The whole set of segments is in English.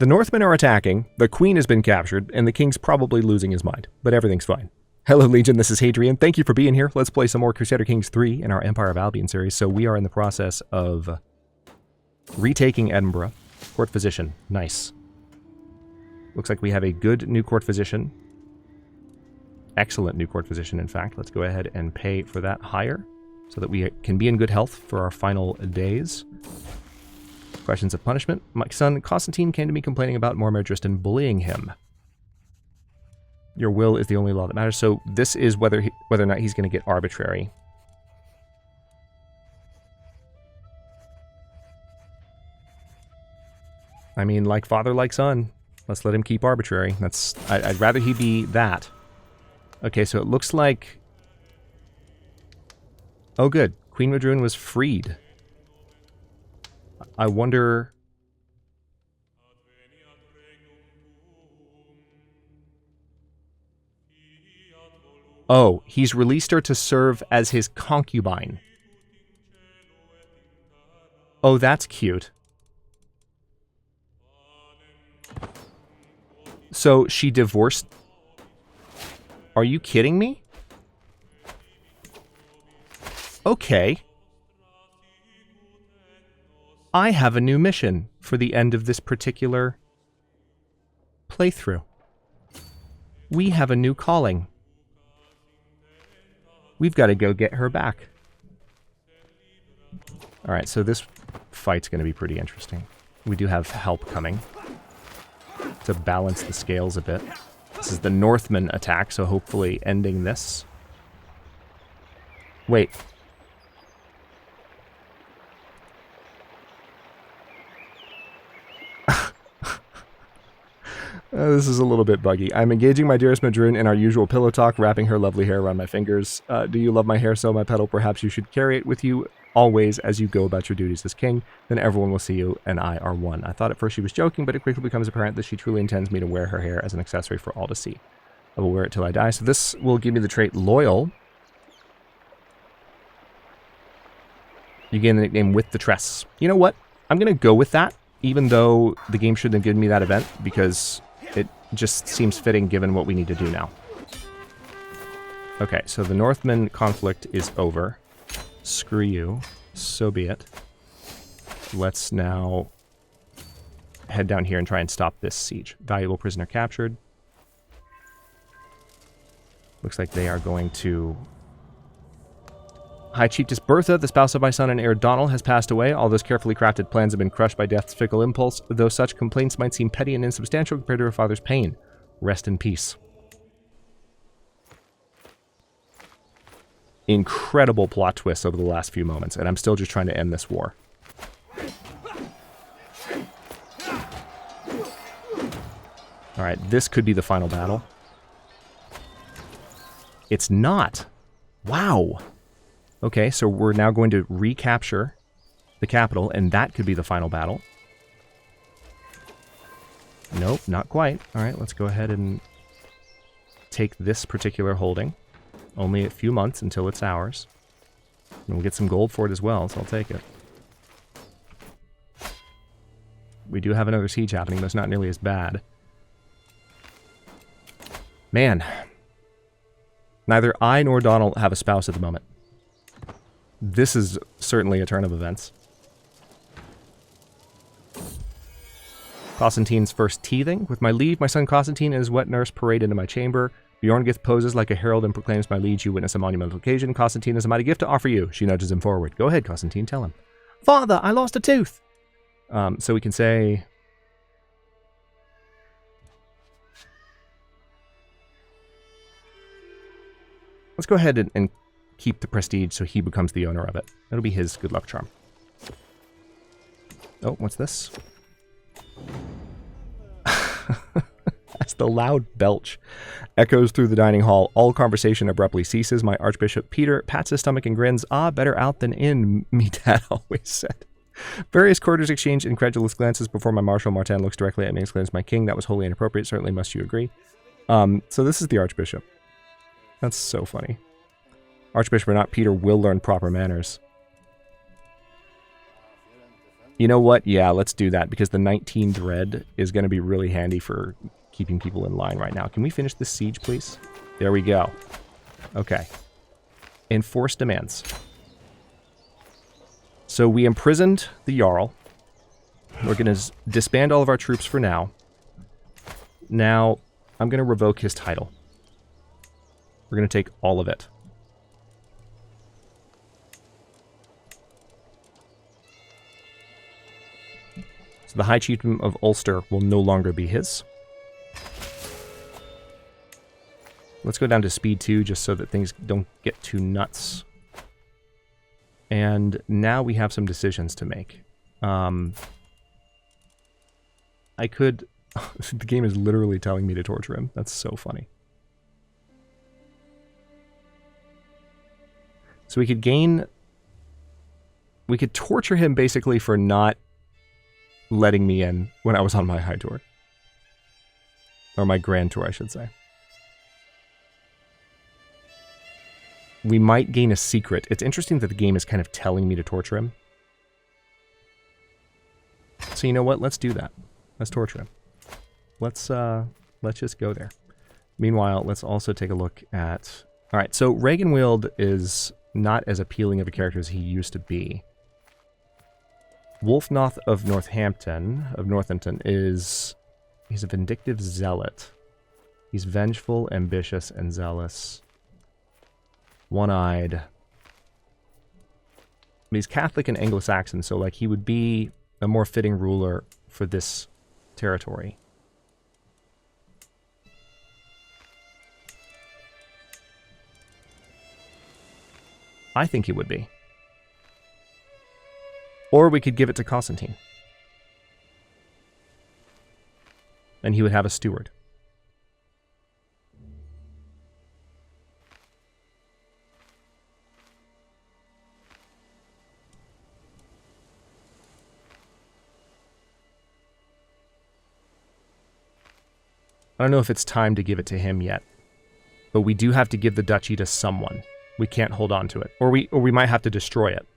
The Northmen are attacking, the queen has been captured, and the king's probably losing his mind. But everything's fine. Hello, Legion, this is Hadrian. Thank you for being here. Let's play some more Crusader Kings III in our Empire of Albion series. So we are in the process of retaking Edinburgh. Court physician. Nice. Looks like we have a good new court physician. Excellent new court physician, in fact. Let's go ahead and pay for that hire so that we can be in good health for our final days. Questions of punishment. My son Constantine came to me complaining about Mormerdrist and bullying him. Your will is the only law that matters. So this is whether or not he's going to get arbitrary. I mean, like father, like son. Let's let him keep arbitrary. I'd rather he be that. Okay, so it looks like... Oh, good. Queen Madrune was freed. I wonder... Oh, he's released her to serve as his concubine. Oh, that's cute. So she divorced... Are you kidding me? Okay. I have a new mission for the end of this particular playthrough. We have a new calling. We've got to go get her back. Alright, so this fight's going to be pretty interesting. We do have help coming to balance the scales a bit. This is the Northman Attack, so hopefully ending this. Wait. This is a little bit buggy. I'm engaging my dearest Madrune in our usual pillow talk, wrapping her lovely hair around my fingers. Do you love my hair so, my petal? Perhaps you should carry it with you always as you go about your duties as king. Then everyone will see you and I are one. I thought at first she was joking, but it quickly becomes apparent that she truly intends me to wear her hair as an accessory for all to see. I will wear it till I die. So this will give me the trait Loyal. You gain the nickname With the Tress. You know what? I'm going to go with that, even though the game shouldn't have given me that event, because it just seems fitting given what we need to do now. Okay, so the Northman conflict is over. Screw you. So be it. Let's now head down here and try and stop this siege. Valuable prisoner captured. Looks like they are going to... High Chiefess Bertha, the spouse of my son and heir Donald, has passed away. All those carefully crafted plans have been crushed by death's fickle impulse, though such complaints might seem petty and insubstantial compared to her father's pain. Rest in peace. Incredible plot twists over the last few moments, and I'm still just trying to end this war. Alright, this could be the final battle. It's not. Wow. Okay, so we're now going to recapture the capital, and that could be the final battle. Nope, not quite. Alright, let's go ahead and take this particular holding. Only a few months until it's ours. And we'll get some gold for it as well, so I'll take it. We do have another siege happening, but it's not nearly as bad. Man. Neither I nor Donald have a spouse at the moment. This is certainly a turn of events. Constantine's first teething. With my leave, my son Constantine and his wet nurse parade into my chamber. Bjorngith poses like a herald and proclaims my liege. You witness a monumental occasion. Constantine has a mighty gift to offer you. She nudges him forward. Go ahead, Constantine, tell him. Father, I lost a tooth! So we can say... Let's go ahead and keep the prestige so he becomes the owner of it. That'll be his good luck charm. Oh, what's this? As the loud belch echoes through the dining hall, all conversation abruptly ceases. My Archbishop Peter pats his stomach and grins. Ah, better out than in, me dad always said. Various courtiers exchange incredulous glances before my Marshal Martin looks directly at me and exclaims, my king, that was wholly inappropriate. Certainly must you agree. So this is the Archbishop. That's so funny. Archbishop or not, Peter will learn proper manners. You know what? Yeah, let's do that, because the 19 dread is going to be really handy for keeping people in line right now. Can we finish this siege, please? There we go. Okay. Enforce demands. So we imprisoned the Jarl. We're going to disband all of our troops for now. Now, I'm going to revoke his title. We're going to take all of it. So the High Chieftain of Ulster will no longer be his. Let's go down to speed 2 just so that things don't get too nuts. And now we have some decisions to make. I could... the game is literally telling me to torture him. That's so funny. So we could gain... we could torture him basically for not letting me in when I was on my high tour. Or my grand tour, I should say. We might gain a secret. It's interesting that the game is kind of telling me to torture him. So you know what? Let's do that. Let's torture him. Let's just go there. Meanwhile, let's also take a look at... Alright, so Regenwild is not as appealing of a character as he used to be. Wulfnoth of Northampton, is... he's a vindictive zealot. He's vengeful, ambitious, and zealous. One-eyed. He's Catholic and Anglo-Saxon, so like he would be a more fitting ruler for this territory. I think he would be. Or we could give it to Constantine. And he would have a steward. I don't know if it's time to give it to him yet. But we do have to give the duchy to someone. We can't hold on to it. Or we might have to destroy it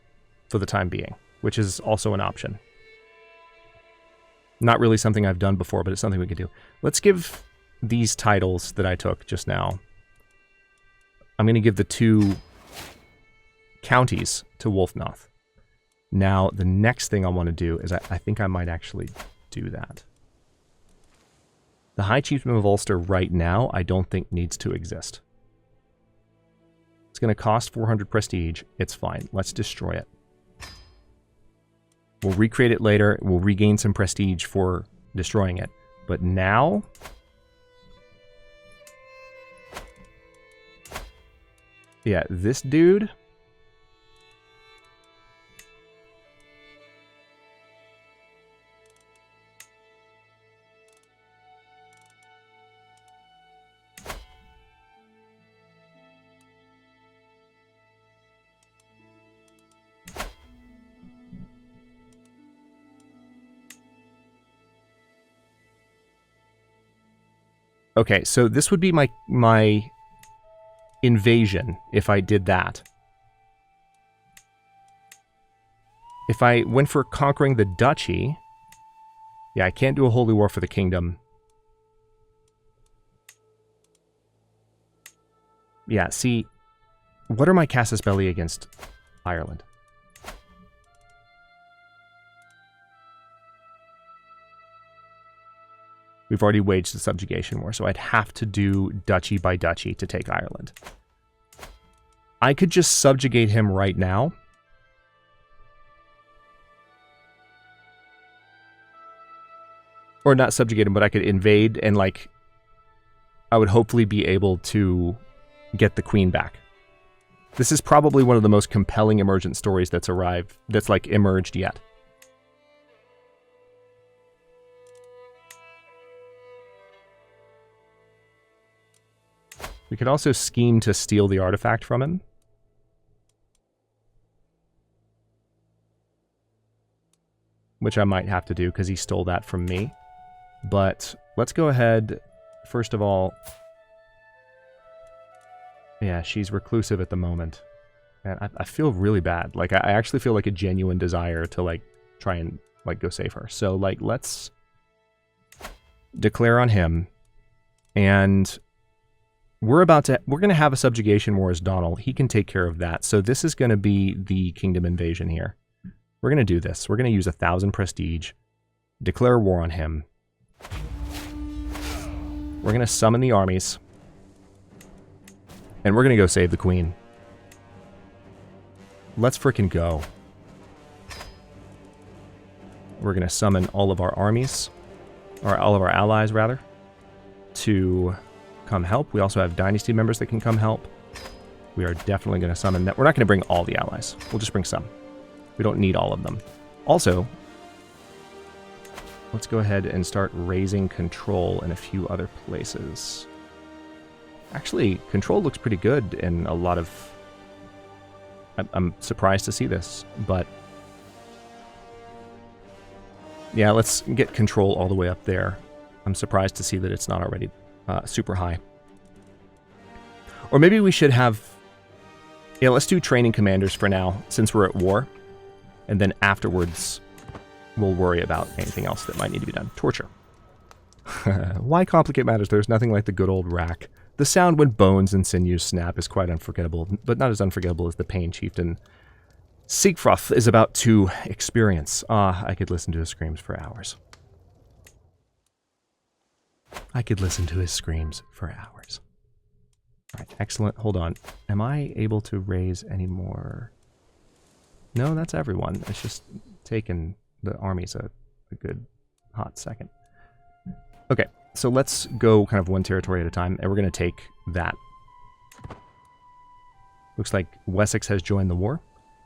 for the time being, which is also an option. Not really something I've done before, but it's something we could do. Let's give these titles that I took just now. I'm going to give the 2 counties to Wulfnoth. Now, the next thing I want to do is I think I might actually do that. The High Chieftain of Ulster right now, I don't think needs to exist. It's going to cost 400 prestige. It's fine. Let's destroy it. We'll recreate it later. We'll regain some prestige for destroying it. But now... yeah, this dude... Okay, so this would be my invasion if I did that. If I went for conquering the duchy... yeah, I can't do a holy war for the kingdom. Yeah, see... what are my casus belli against Ireland? We've already waged the subjugation war, so I'd have to do duchy by duchy to take Ireland. I could just subjugate him right now. Or not subjugate him, but I could invade and, like, I would hopefully be able to get the queen back. This is probably one of the most compelling emergent stories that's emerged yet. We could also scheme to steal the artifact from him. Which I might have to do because he stole that from me. But let's go ahead, first of all... yeah, she's reclusive at the moment. And I feel really bad. Like, I actually feel like a genuine desire to, like, try and like, go save her. So, like, let's declare on him. And we're going to have a subjugation war as Donald. He can take care of that. So this is going to be the kingdom invasion here. We're going to do this. We're going to use 1,000 prestige, declare war on him. We're going to summon the armies. And we're going to go save the queen. Let's frickin' go. We're going to summon all of our armies, or all of our allies, rather, to come help. We also have dynasty members that can come help. We are definitely going to summon that. We're not going to bring all the allies. We'll just bring some. We don't need all of them. Also, let's go ahead and start raising control in a few other places. Actually, control looks pretty good in a lot of... I'm surprised to see this, but... yeah, let's get control all the way up there. I'm surprised to see that it's not already super high. Or maybe we should have... yeah, let's do training commanders for now, since we're at war. And then afterwards, we'll worry about anything else that might need to be done. Torture. Why complicate matters? There's nothing like the good old rack. The sound when bones and sinews snap is quite unforgettable, but not as unforgettable as the pain Chieftain Siegfroth is about to experience. Ah, I could listen to his screams for hours. I could listen to his screams for hours. All right, excellent. Hold on. Am I able to raise any more? No, that's everyone. It's just taken the armies a good hot second. Okay, so let's go kind of one territory at a time, and we're going to take that. Looks like Wessex has joined the war.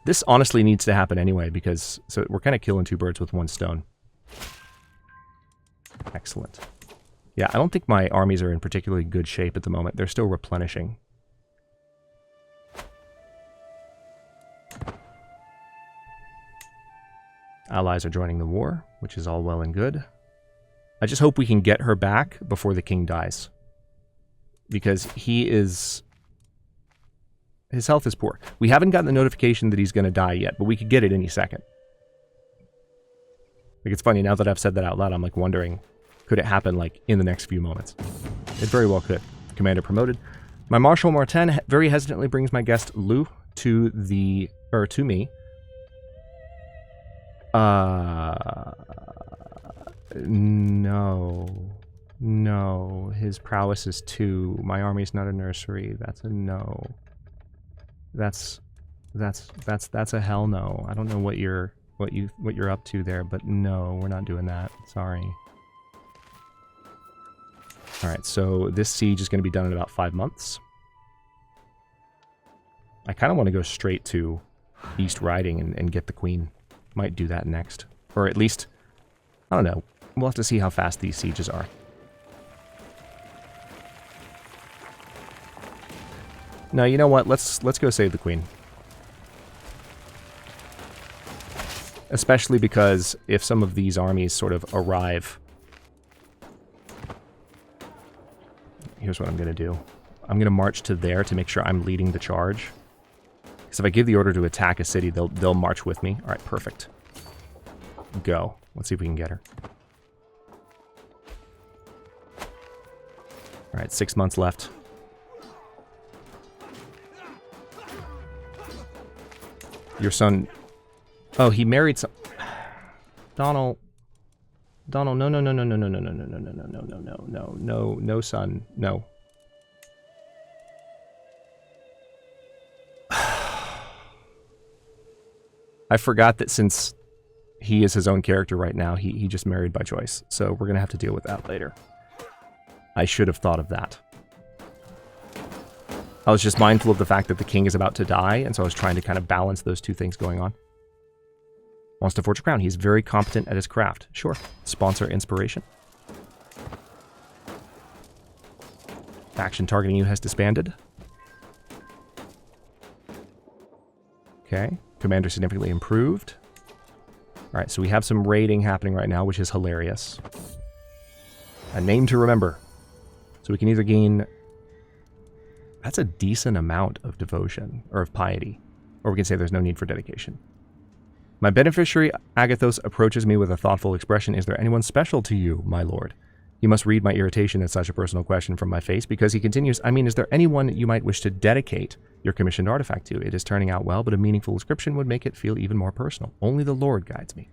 This honestly needs to happen anyway, because so we're kind of killing two birds with one stone. Excellent. Yeah, I don't think my armies are in particularly good shape at the moment. They're still replenishing. Allies are joining the war, which is all well and good. I just hope we can get her back before the king dies. Because he is... his health is poor. We haven't gotten the notification that he's going to die yet, but we could get it any second. Like, it's funny, now that I've said that out loud, I'm like wondering, could it happen like in the next few moments? It very well could. Commander promoted. My Marshal Martin very hesitantly brings my guest Lou to the... or to me. No. No. His prowess is 2. My army's not a nursery. That's a no. That's a hell no. I don't know what you're up to there, but no, we're not doing that. Sorry. All right, so this siege is going to be done in about 5 months. I kind of want to go straight to East Riding and get the queen. Might do that next, or at least, I don't know. We'll have to see how fast these sieges are. No, you know what? Let's go save the queen. Especially because if some of these armies sort of arrive... here's what I'm going to do. I'm going to march to there to make sure I'm leading the charge. Because if I give the order to attack a city, they'll march with me. All right, perfect. Go. Let's see if we can get her. All right, 6 months left. Your son... oh, he married some... Donald... Donald, no, no, no, no, no, no, no, no, no, no, no, no, no, no, no, no, no, son, no. I forgot that since he is his own character right now, he just married by choice. So we're going to have to deal with that later. I should have thought of that. I was just mindful of the fact that the king is about to die, and so I was trying to kind of balance those two things going on. Wants to forge a crown. He's very competent at his craft. Sure. Sponsor inspiration. Faction targeting you has disbanded. Okay. Commander significantly improved. Alright, so we have some raiding happening right now, which is hilarious. A name to remember. So we can either gain... that's a decent amount of devotion, or of piety. Or we can say there's no need for dedication. My beneficiary Agathos approaches me with a thoughtful expression. Is there anyone special to you, my lord? You must read my irritation at such a personal question from my face, because he continues, I mean, is there anyone you might wish to dedicate your commissioned artifact to? It is turning out well, but a meaningful description would make it feel even more personal. Only the Lord guides me.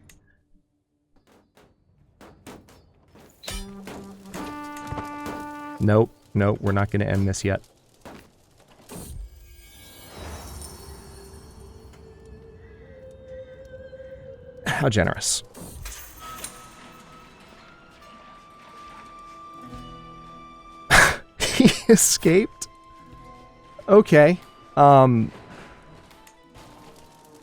Nope, nope, we're not going to end this yet. How generous. He escaped? Okay.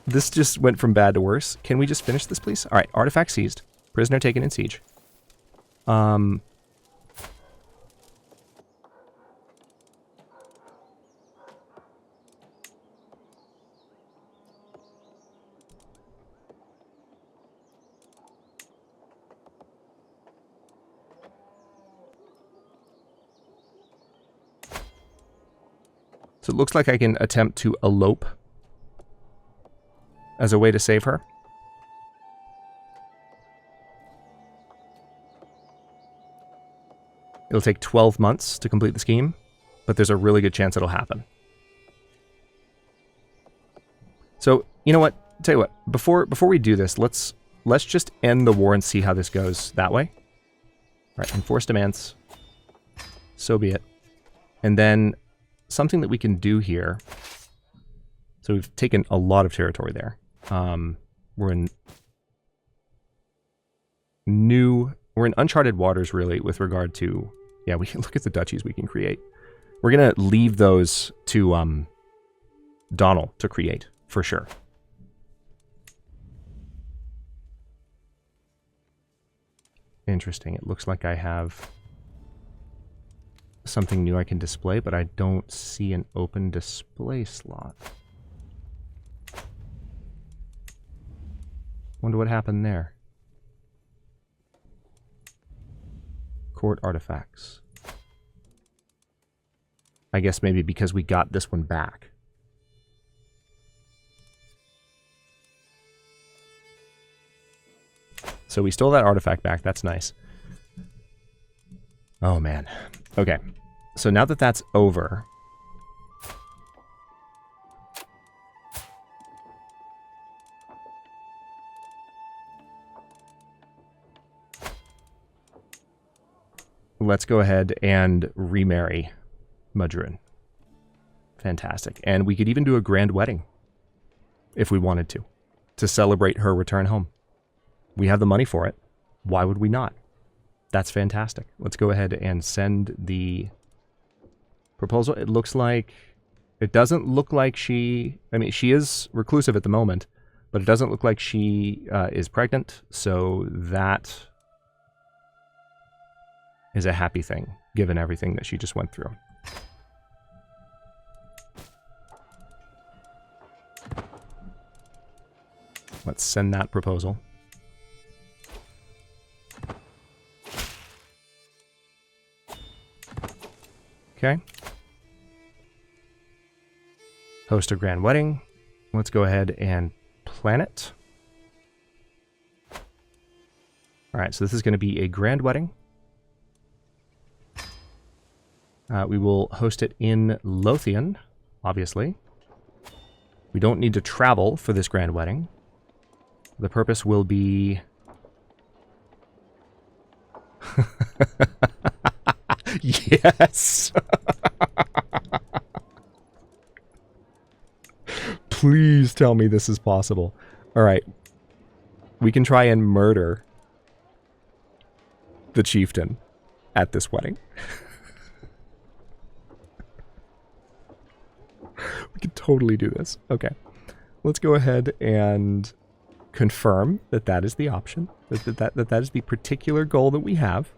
This just went from bad to worse. Can we just finish this, please? Alright, artifact seized. Prisoner taken in siege. So it looks like I can attempt to elope as a way to save her. It'll take 12 months to complete the scheme, but there's a really good chance it'll happen. So, you know what? Tell you what, before we do this, let's just end the war and see how this goes that way. Right, enforce demands. So be it. And then something that we can do here. So we've taken a lot of territory there. We're in uncharted waters, really, with regard to, yeah, we can look at the duchies we can create. We're going to leave those to Donald to create, for sure. Interesting. It looks like I have something new I can display, but I don't see an open display slot. Wonder what happened there. Court artifacts. I guess maybe because we got this one back. So we stole that artifact back. That's nice. Oh, man. Okay. So now that that's over... let's go ahead and remarry Madrun. Fantastic. And we could even do a grand wedding, if we wanted to celebrate her return home. We have the money for it. Why would we not? That's fantastic. Let's go ahead and send the proposal. It looks like... it doesn't look like she... I mean, she is reclusive at the moment, but it doesn't look like she is pregnant, so that is a happy thing, given everything that she just went through. Let's send that proposal. Okay. Host a grand wedding. Let's go ahead and plan it. Alright, so this is going to be a grand wedding. We will host it in Lothian, obviously. We don't need to travel for this grand wedding. The purpose will be... yes! Please tell me this is possible. Alright. We can try and murder the chieftain at this wedding. We could totally do this. Okay. Let's go ahead and confirm that that is the option. That is the particular goal that we have.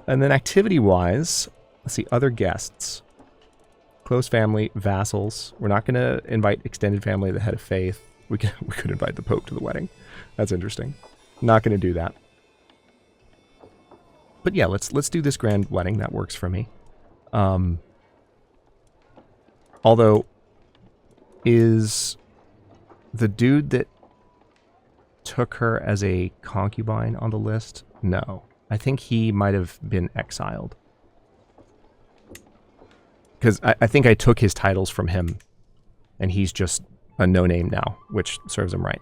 And then activity-wise, let's see, other guests. Close family, vassals. We're not going to invite extended family, the head of faith. We could invite the Pope to the wedding. That's interesting. Not going to do that. But yeah, let's do this grand wedding. That works for me. Although, is the dude that took her as a concubine on the list? No. I think he might have been exiled. Because I think I took his titles from him, and he's just a no-name now, which serves him right.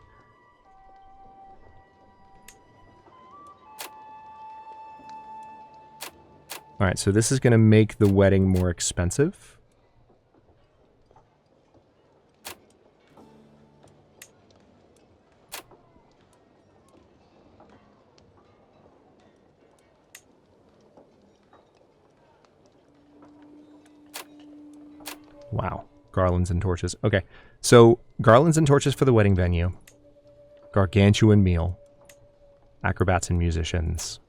Alright, so this is going to make the wedding more expensive. Wow. Garlands and torches. Okay, so garlands and torches for the wedding venue. Gargantuan meal. Acrobats and musicians.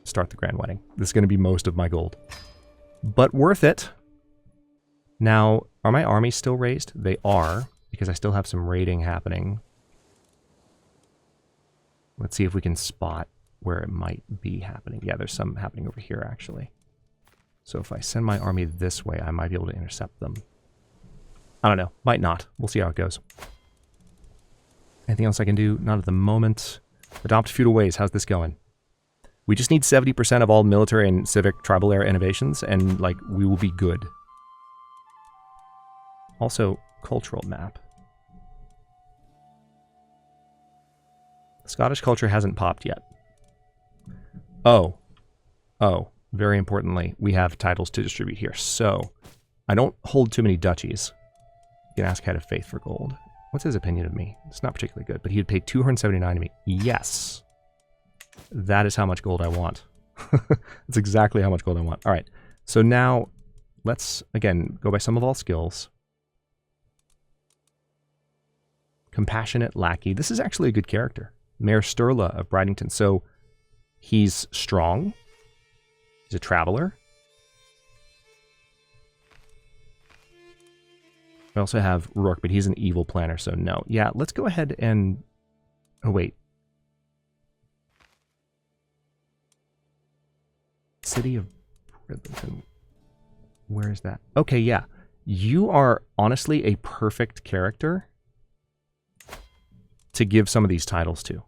Start the grand wedding. This is going to be most of my gold. But worth it. Now, are my armies still raised? They are, because I still have some raiding happening. Let's see if we can spot where it might be happening. Yeah, there's some happening over here, actually. So if I send my army this way, I might be able to intercept them. I don't know. Might not. We'll see how it goes. Anything else I can do? Not at the moment. Adopt feudal ways. How's this going? We just need 70% of all military and civic tribal era innovations, and, like, we will be good. Also, cultural map. Scottish culture hasn't popped yet. Oh. Very importantly, we have titles to distribute here. So, I don't hold too many duchies. You can ask Head of Faith for gold. What's his opinion of me? It's not particularly good, but he would pay 279 to me. Yes. That is how much gold I want. That's exactly how much gold I want. All right. So now, let's, again, go by sum of all skills. Compassionate lackey. This is actually a good character. Mayor Sturla of Bridington. So, he's strong. He's a traveler. I also have Rourke, but he's an evil planner, so no. Yeah, let's go ahead and... Oh, wait. City of Bridlington. Where is that? Okay, yeah. You are honestly a perfect character to give some of these titles to.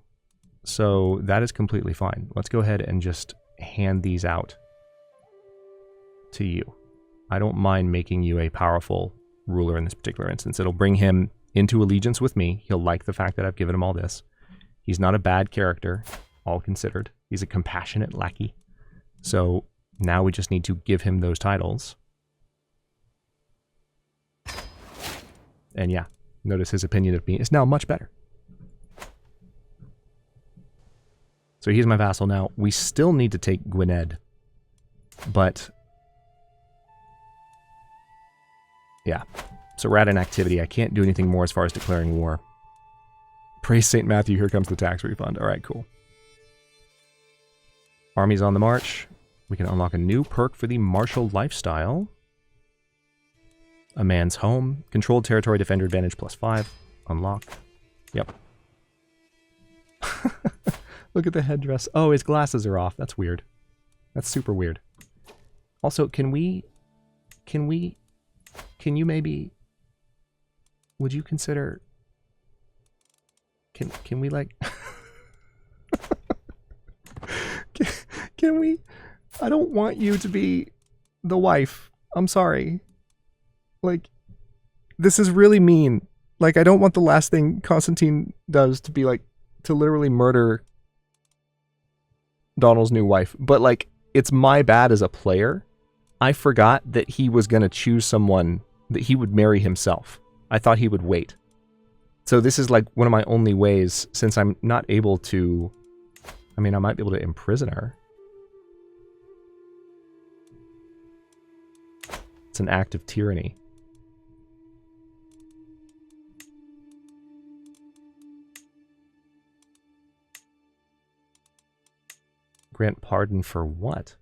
So that is completely fine. Let's go ahead and just hand these out to you. I don't mind making you a powerful ruler in this particular instance. It'll bring him into allegiance with me. He'll like the fact that I've given him all this. He's not a bad character, all considered. He's a compassionate lackey. So now we just need to give him those titles. And yeah, notice his opinion of me is now much better. So he's my vassal now. We still need to take Gwynedd. But yeah, so we're at an activity. I can't do anything more as far as declaring war. Praise St. Matthew, here comes the tax refund. All right, cool. Armies on the march. We can unlock a new perk for the martial lifestyle. A man's home. Controlled territory, defender advantage +5. Unlock. Yep. Look at the headdress. Oh, his glasses are off. That's weird. That's super weird. Also, can you maybe, would you consider, can we like, can we, I don't want you to be the wife. I'm sorry. Like, this is really mean. Like, I don't want the last thing Constantine does to be like, to literally murder Donald's new wife. But like, it's my bad as a player. I forgot that he was going to choose someone that he would marry himself. I thought he would wait. So this is like one of my only ways, since I'm not able to, I mean, I might be able to imprison her. It's an act of tyranny. Grant pardon for what?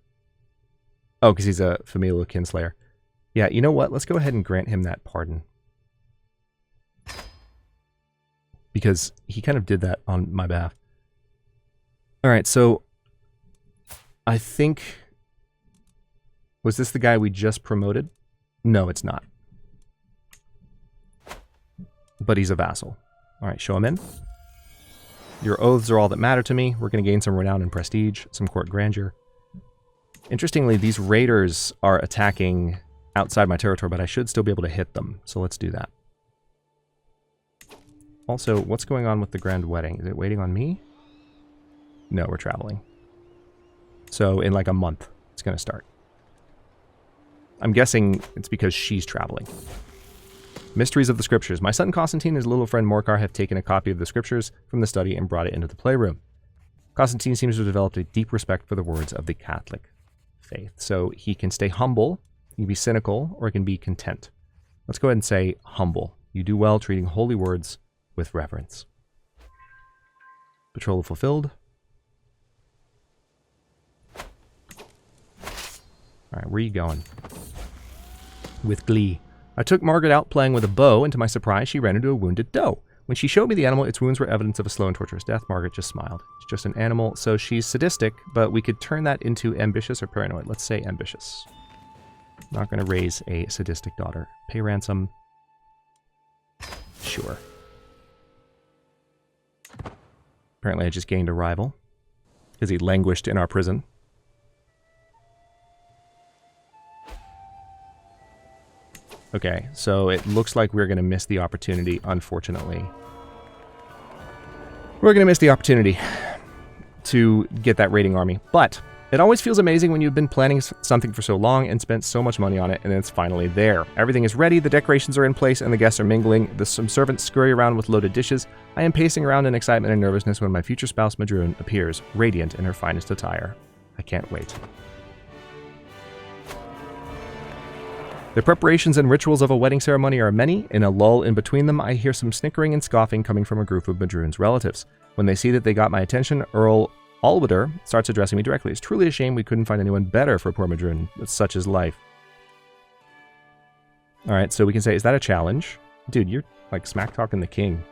Oh, because he's a familial kinslayer. Yeah, you know what? Let's go ahead and grant him that pardon. Because he kind of did that on my behalf. Alright, so I think... Was this the guy we just promoted? No, it's not. But he's a vassal. Alright, show them in. Your oaths are all that matter to me. We're going to gain some renown and prestige, some court grandeur. Interestingly, these raiders are attacking outside my territory, but I should still be able to hit them. So let's do that. Also, what's going on with the grand wedding? Is it waiting on me? No, we're traveling. So in like a month, it's going to start. I'm guessing it's because she's traveling. Mysteries of the Scriptures. My son Constantine and his little friend Morcar have taken a copy of the Scriptures from the study and brought it into the playroom. Constantine seems to have developed a deep respect for the words of the Catholic faith. So he can stay humble, he can be cynical, or he can be content. Let's go ahead and say humble. You do well treating holy words with reverence. Patrol fulfilled. Alright, where are you going? With glee. I took Margaret out playing with a bow, and to my surprise, she ran into a wounded doe. When she showed me the animal, its wounds were evidence of a slow and torturous death. Margaret just smiled. It's just an animal, so she's sadistic, but we could turn that into ambitious or paranoid. Let's say ambitious. Not going to raise a sadistic daughter. Pay ransom. Sure. Apparently I just gained a rival, because he languished in our prison. Okay, so it looks like we're going to miss the opportunity, unfortunately. We're going to miss the opportunity to get that raiding army. But it always feels amazing when you've been planning something for so long and spent so much money on it, and it's finally there. Everything is ready, the decorations are in place, and the guests are mingling. Some servants scurry around with loaded dishes. I am pacing around in excitement and nervousness when my future spouse, Madrune, appears, radiant in her finest attire. I can't wait. The preparations and rituals of a wedding ceremony are many. In a lull in between them, I hear some snickering and scoffing coming from a group of Madrune's relatives. When they see that they got my attention, Earl Alwider starts addressing me directly. It's truly a shame we couldn't find anyone better for poor Madrune. Such is life. Alright, so we can say, is that a challenge? Dude, you're like smack-talking the king.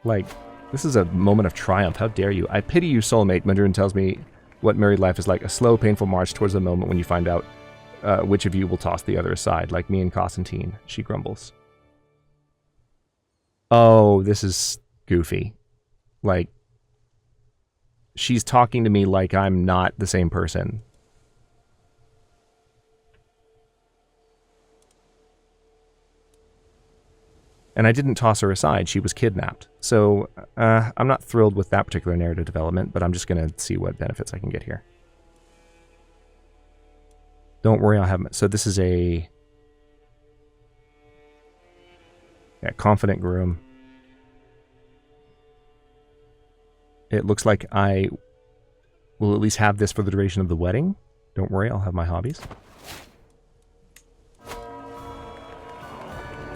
Like, this is a moment of triumph. How dare you? I pity you, soulmate. Madrune tells me what married life is like. A slow, painful march towards the moment when you find out which of you will toss the other aside, like me and Constantine, she grumbles. Oh, this is goofy. Like, she's talking to me like I'm not the same person. And I didn't toss her aside, she was kidnapped. So, I'm not thrilled with that particular narrative development, but I'm just going to see what benefits I can get here. Don't worry, I'll have... So this is a... Yeah, confident groom. It looks like I will at least have this for the duration of the wedding. Don't worry, I'll have my hobbies.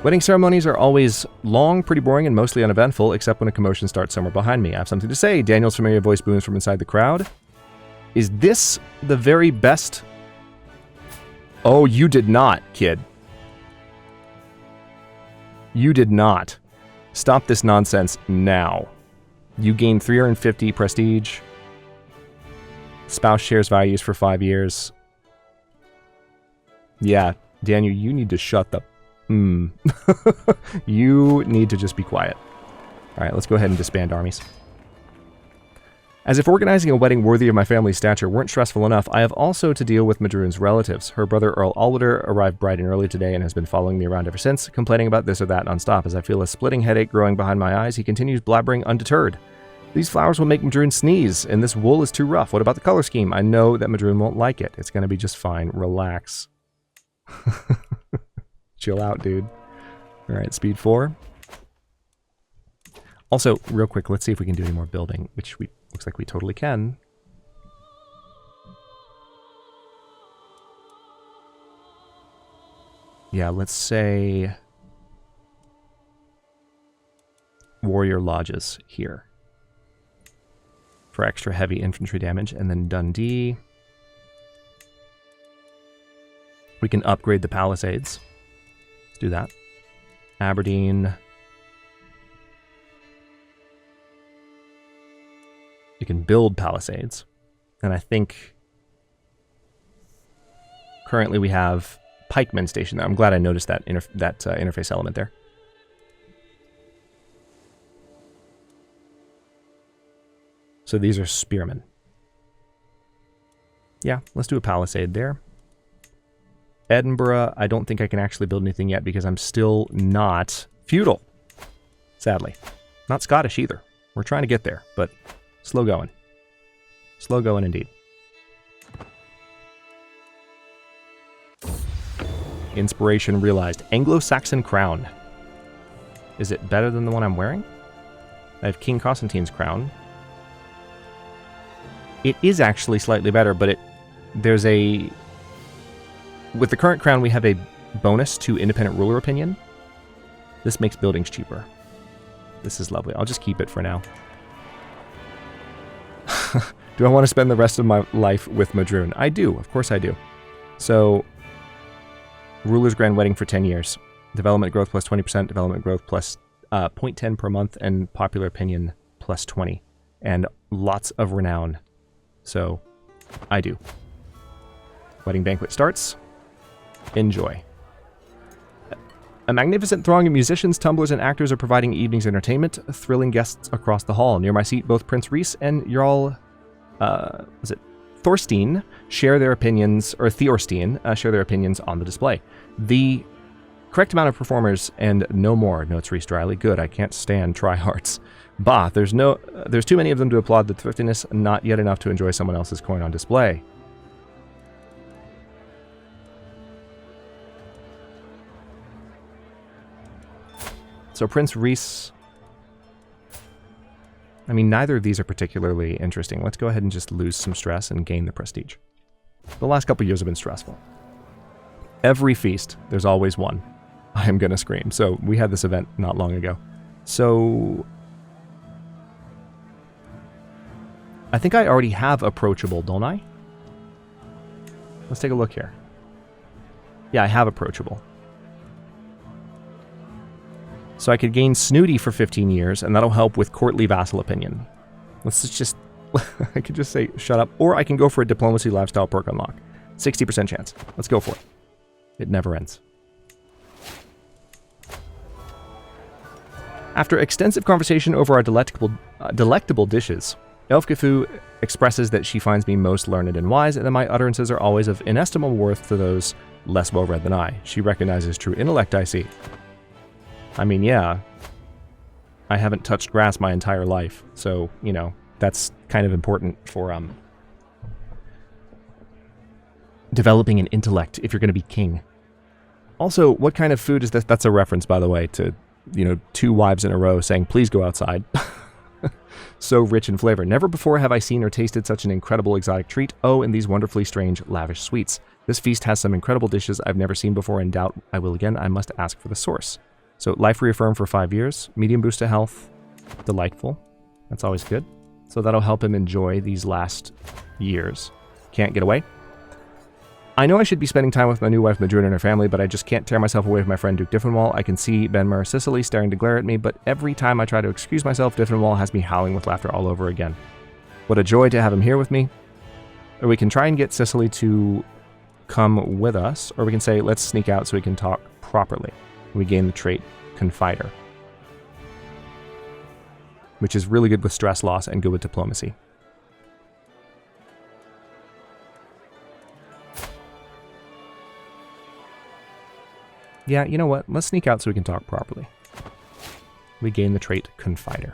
Wedding ceremonies are always long, pretty boring, and mostly uneventful, except when a commotion starts somewhere behind me. I have something to say. Daniel's familiar voice booms from inside the crowd. Is this the very best... Oh, you did not, kid. You did not. Stop this nonsense now. You gain 350 prestige. Spouse shares values for 5 years. Yeah, Daniel, you need to shut the... You need to just be quiet. Alright, let's go ahead and disband armies. As if organizing a wedding worthy of my family's stature weren't stressful enough, I have also to deal with Madrune's relatives. Her brother Earl Alwider arrived bright and early today and has been following me around ever since, complaining about this or that nonstop. As I feel a splitting headache growing behind my eyes, he continues blabbering undeterred. These flowers will make Madrune sneeze, and this wool is too rough. What about the color scheme? I know that Madrune won't like it. It's going to be just fine. Relax. Chill out, dude. Alright, speed 4. Also, real quick, let's see if we can do any more building, which looks like we totally can. Yeah, let's say warrior lodges here for extra heavy infantry damage, and then Dundee. We can upgrade the palisades. Let's do that. Aberdeen. You can build palisades, and I think currently we have pikemen stationed there. I'm glad I noticed that interface element there. So these are spearmen. Yeah, let's do a palisade there. Edinburgh, I don't think I can actually build anything yet because I'm still not feudal, sadly. Not Scottish either. We're trying to get there, but slow going. Slow going indeed. Inspiration realized. Anglo-Saxon crown. Is it better than the one I'm wearing? I have King Constantine's crown. It is actually slightly better, but there's a... With the current crown, we have a bonus to independent ruler opinion. This makes buildings cheaper. This is lovely. I'll just keep it for now. Do I want to spend the rest of my life with Madrun? I do. Of course I do. So, ruler's grand wedding for 10 years. Development growth plus 20%. Development growth plus 0.10 per month. And popular opinion plus 20. And lots of renown. So, I do. Wedding banquet starts. Enjoy. A magnificent throng of musicians, tumblers, and actors are providing evening's entertainment, thrilling guests across the hall. Near my seat, both Prince Rhys and Jarl, Thorstein share their opinions, or Thorstein share their opinions on the display. The correct amount of performers and no more, notes Rhys dryly. Good, I can't stand tryhards. Bah, there's too many of them to applaud the thriftiness, not yet enough to enjoy someone else's coin on display. So Prince Rhys, I mean, neither of these are particularly interesting. Let's go ahead and just lose some stress and gain the prestige. The last couple years have been stressful. Every feast, there's always one. I am gonna scream. So we had this event not long ago. So I think I already have approachable, don't I? Let's take a look here. Yeah, I have approachable. So I could gain Snooty for 15 years, and that'll help with courtly vassal opinion. Let's just... I could just say, shut up. Or I can go for a diplomacy lifestyle perk unlock. 60% chance. Let's go for it. It never ends. After extensive conversation over our delectable dishes, Elfgifu expresses that she finds me most learned and wise, and that my utterances are always of inestimable worth to those less well-read than I. She recognizes true intellect, I see. I mean, yeah, I haven't touched grass my entire life, so, you know, that's kind of important for developing an intellect if you're going to be king. Also, what kind of food is this? That's a reference, by the way, to, you know, 2 wives in a row saying, please go outside. So rich in flavor. Never before have I seen or tasted such an incredible exotic treat. Oh, and these wonderfully strange, lavish sweets. This feast has some incredible dishes I've never seen before and doubt I will again. I must ask for the source. So life reaffirmed for 5 years, medium boost to health, delightful. That's always good. So that'll help him enjoy these last years. Can't get away. I know I should be spending time with my new wife Madrun and her family, but I just can't tear myself away from my friend Duke Diffenwall. I can see Benmer Sicily staring to glare at me, but every time I try to excuse myself, Diffenwall has me howling with laughter all over again. What a joy to have him here with me. Or we can try and get Sicily to come with us, or we can say, let's sneak out so we can talk properly. We gain the trait Confider, which is really good with stress loss and good with diplomacy. Yeah, you know what? Let's sneak out so we can talk properly. We gain the trait Confider.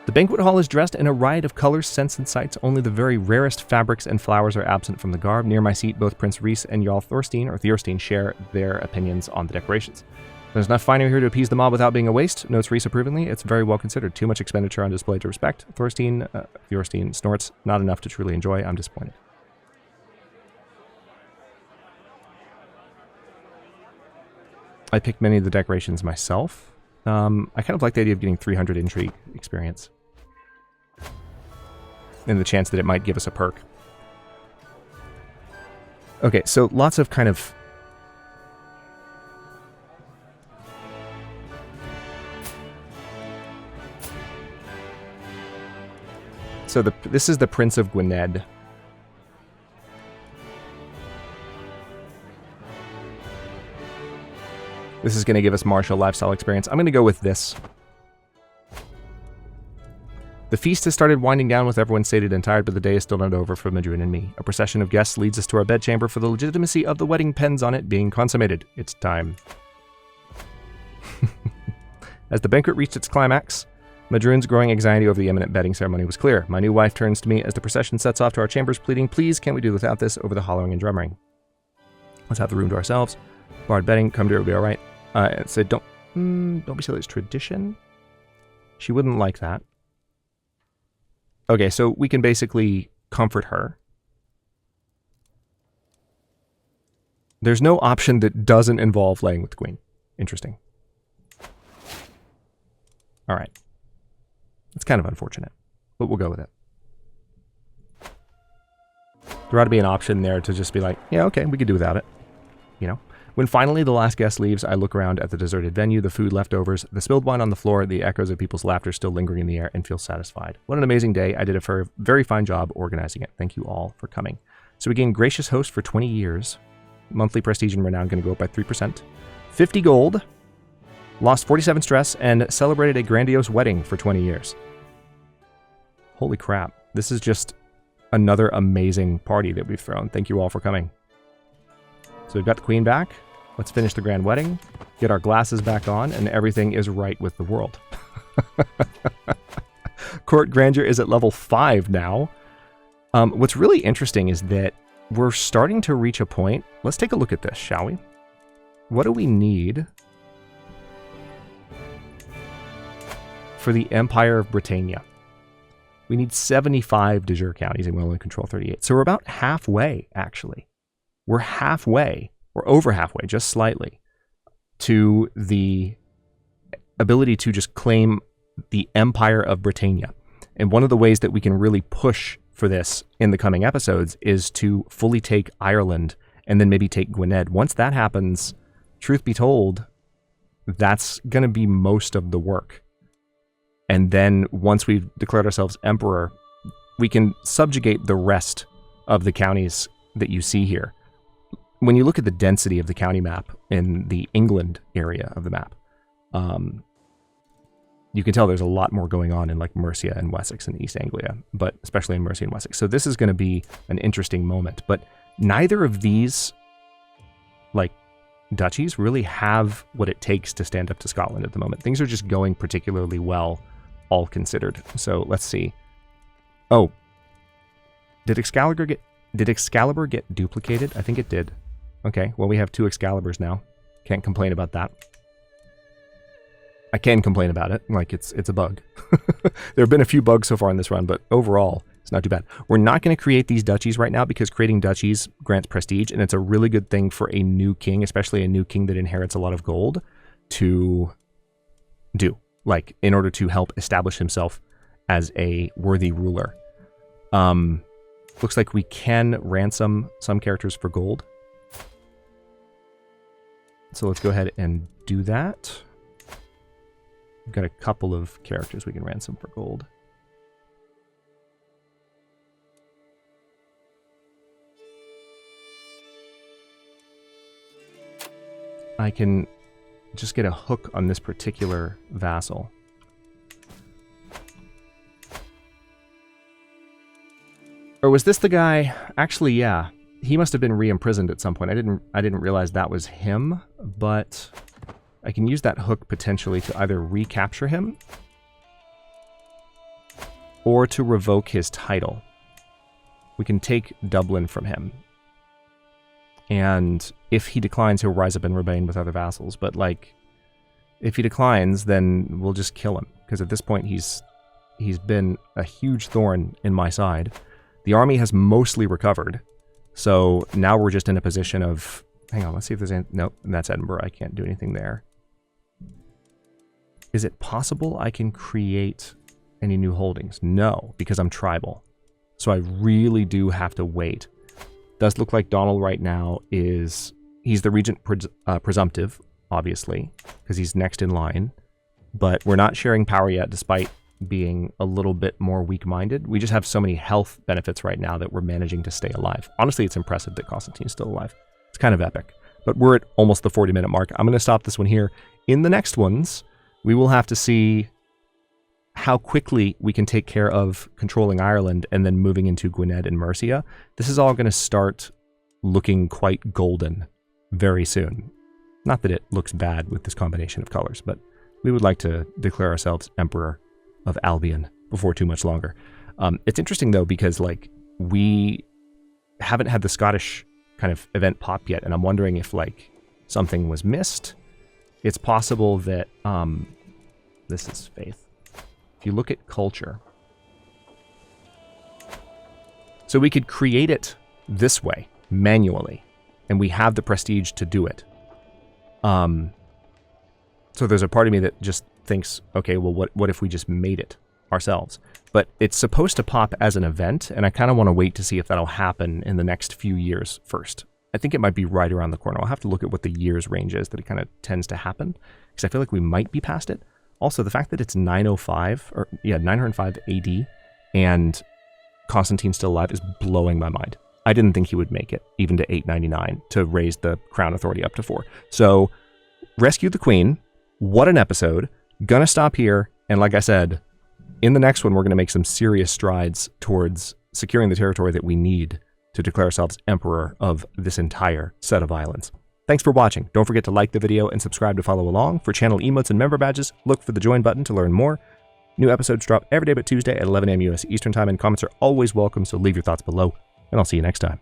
The banquet hall is dressed in a riot of colors, scents, and sights. Only the very rarest fabrics and flowers are absent from the garb. Near my seat, both Prince Rhys and Jarl Thorstein share their opinions on the decorations. There's enough finery here to appease the mob without being a waste, notes Rhys approvingly. It's very well considered. Too much expenditure on display to respect. Thorstein snorts. Not enough to truly enjoy. I'm disappointed. I picked many of the decorations myself. I kind of like the idea of getting 300 intrigue experience. And the chance that it might give us a perk. Okay, so lots of kind of... So this is the Prince of Gwynedd. This is going to give us martial lifestyle experience. I'm going to go with this. The feast has started winding down with everyone sated and tired, but the day is still not over for Madryn and me. A procession of guests leads us to our bedchamber, for the legitimacy of the wedding depends on it being consummated. It's time. As the banquet reached its climax, Madryn's growing anxiety over the imminent bedding ceremony was clear. My new wife turns to me as the procession sets off to our chambers, pleading, please, can't we do without this, over the hollowing and drumming. Let's have the room to ourselves. Barred bedding, come dear, it'll be all right. It said, don't be silly, it's tradition. She wouldn't like that. Okay, so we can basically comfort her. There's no option that doesn't involve laying with the queen. Interesting. All right. It's kind of unfortunate, but we'll go with it. There ought to be an option there to just be like, yeah, okay, we could do without it. You know? When finally the last guest leaves, I look around at the deserted venue, the food leftovers, the spilled wine on the floor, the echoes of people's laughter still lingering in the air, and feel satisfied. What an amazing day. I did a very fine job organizing it. Thank you all for coming. So we gained gracious host for 20 years. Monthly prestige and renown going to go up by 3%. 50 gold. Lost 47 stress, and celebrated a grandiose wedding for 20 years. Holy crap. This is just another amazing party that we've thrown. Thank you all for coming. So we've got the queen back. Let's finish the grand wedding, get our glasses back on, and everything is right with the world. Court grandeur is at level 5 now. What's really interesting is that we're starting to reach a point. Let's take a look at this, shall we? What do we need for the Empire of Britannia? We need 75 de jure counties, and we only control 38. So we're about halfway, actually. We're halfway, or over halfway, just slightly, to the ability to just claim the Empire of Britannia. And one of the ways that we can really push for this in the coming episodes is to fully take Ireland and then maybe take Gwynedd. Once that happens, truth be told, that's going to be most of the work. And then once we've declared ourselves emperor, we can subjugate the rest of the counties that you see here. When you look at the density of the county map in the England area of the map, you can tell there's a lot more going on in like Mercia and Wessex and East Anglia, but especially in Mercia and Wessex. So this is going to be an interesting moment. But neither of these like duchies really have what it takes to stand up to Scotland at the moment. Things are just going particularly well, all considered. So let's see. Oh, did Excalibur get duplicated? I think it did. Okay, well, we have 2 Excaliburs now. Can't complain about that. I can complain about it, like it's a bug. There have been a few bugs so far in this run, but overall, it's not too bad. We're not going to create these duchies right now because creating duchies grants prestige, and it's a really good thing for a new king, especially a new king that inherits a lot of gold, to do, like, in order to help establish himself as a worthy ruler. Looks like we can ransom some characters for gold. So let's go ahead and do that. We've got a couple of characters we can ransom for gold. I can just get a hook on this particular vassal. Or was this the guy? Actually, yeah. He must have been re-imprisoned at some point. I didn't realize that was him, but I can use that hook potentially to either recapture him or to revoke his title. We can take Dublin from him. And if he declines, he'll rise up in rebellion with other vassals. But, like, if he declines, then we'll just kill him. Because at this point, he's been a huge thorn in my side. The army has mostly recovered. So now we're just in a position of... Hang on, let's see if there's any... Nope, that's Edinburgh. I can't do anything there. Is it possible I can create any new holdings? No, because I'm tribal. So I really do have to wait. Does look like Donald right now is... He's the regent presumptive, obviously, because he's next in line. But we're not sharing power yet, despite being a little bit more weak-minded. We just have so many health benefits right now that we're managing to stay alive. Honestly, it's impressive that Constantine's still alive. It's kind of epic. But we're at almost the 40-minute mark. I'm going to stop this one here. In the next ones, we will have to see how quickly we can take care of controlling Ireland and then moving into Gwynedd and Mercia, this is all going to start looking quite golden very soon. Not that it looks bad with this combination of colors, but we would like to declare ourselves Emperor of Albion before too much longer. It's interesting, though, because like we haven't had the Scottish kind of event pop yet, and I'm wondering if like something was missed. It's possible that this is faith. If you look at culture, so we could create it this way manually, and we have the prestige to do it. So there's a part of me that just thinks, okay, well, what if we just made it ourselves? But it's supposed to pop as an event, and I kind of want to wait to see if that'll happen in the next few years first. I think it might be right around the corner. I'll have to look at what the years range is that it kind of tends to happen, because I feel like we might be past it. Also, the fact that it's 905 AD, and Constantine's still alive is blowing my mind. I didn't think he would make it, even to 899, to raise the crown authority up to 4. So, rescue the queen. What an episode. Gonna stop here, and like I said, in the next one, we're going to make some serious strides towards securing the territory that we need to declare ourselves emperor of this entire set of islands. Thanks for watching. Don't forget to like the video and subscribe to follow along. For channel emotes and member badges, look for the join button to learn more. New episodes drop every day but Tuesday at 11 a.m. US Eastern Time, and comments are always welcome, so leave your thoughts below, and I'll see you next time.